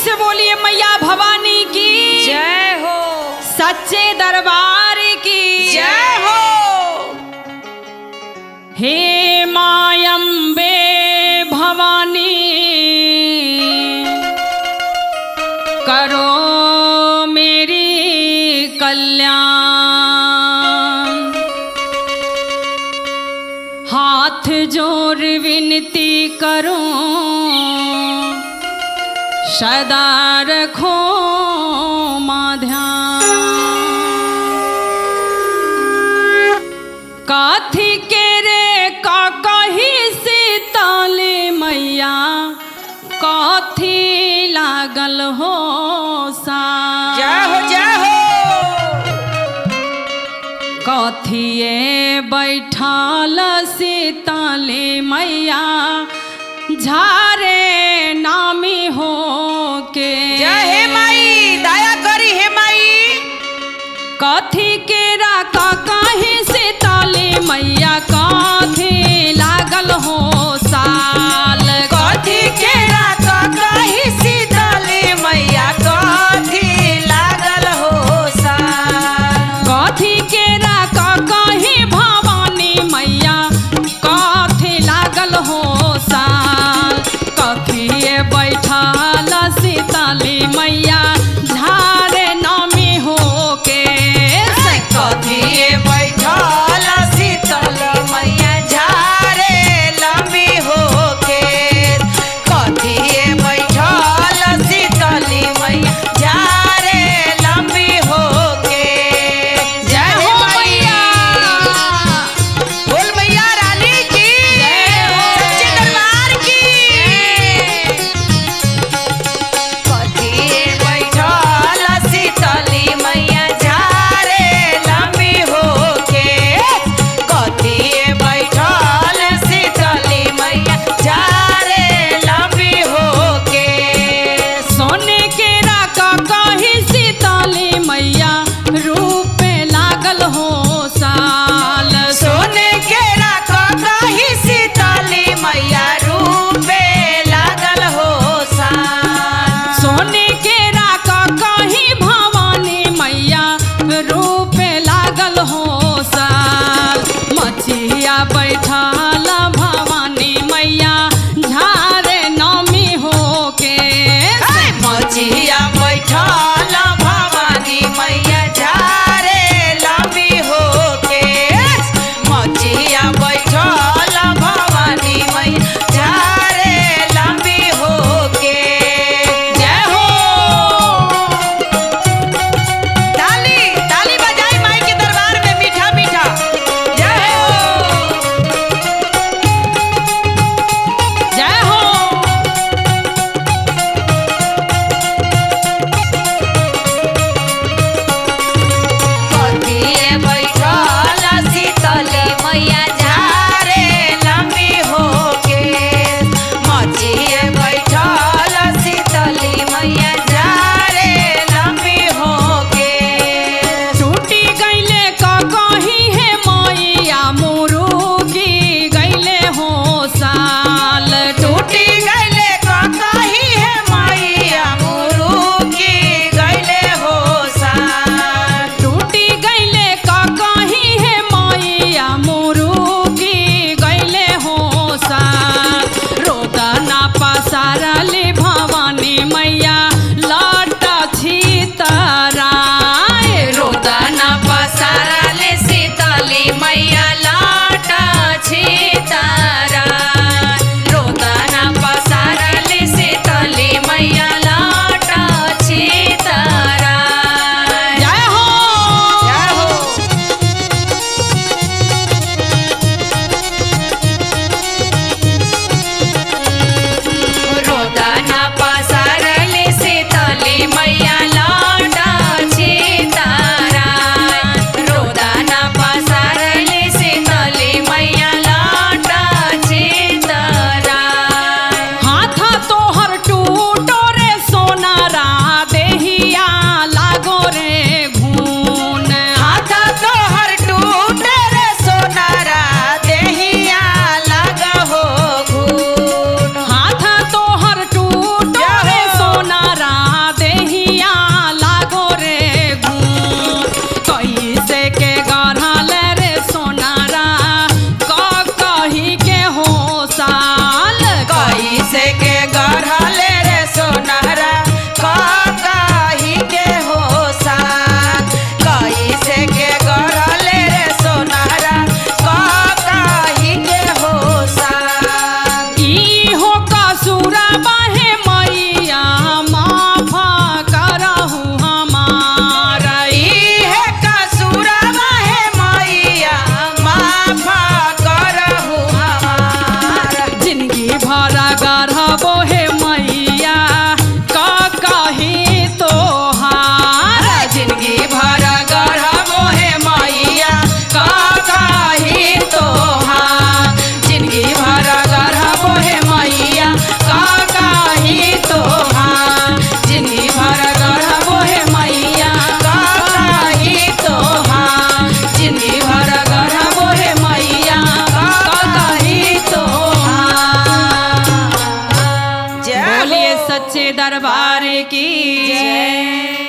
से बोलिए मैया भवानी की जय हो। सच्चे दरबार की जय हो। हे मायम्बे भवानी करो मेरी कल्याण। हाथ जोड़ विनती करूं सदा रखो मां ध्यान। काथी के रे का कही सीताली मैया काथी लागल हो सा। जय हो जय हो। कथिए बैठल सीताली मैया झारे नामी हो के। जय हे माई दया करी हे माई। कथी के राका कही सीताली मैया काथी लागल हो साल। कथी के रात कही सीताली मैया कथी लागल हो सा। कथी के राका कही भवानी मैया काथी लागल हो साल। कथिए बैठल सीताली मैया झारे नामी हो के। कथी बैठल कसूरा बहे मैया माफ करहु हमारा। इहे कसूरवा है मैया माफ करहु हमार। जिंदगी भर गढ़बो हे मैया का कही तोहार। जिंदगी भर गढ़बो हे मैया का कही तोहार। जिंदगी भर गढ़बो हे मैया का कही तोहार। जिंदगी भर गढ़बो हे मैया का कही तोहार। जिंदगी भर गढ़बो हे मैया का कही तोहार। जय हो। बोलिए सच्चे दरबार की जय।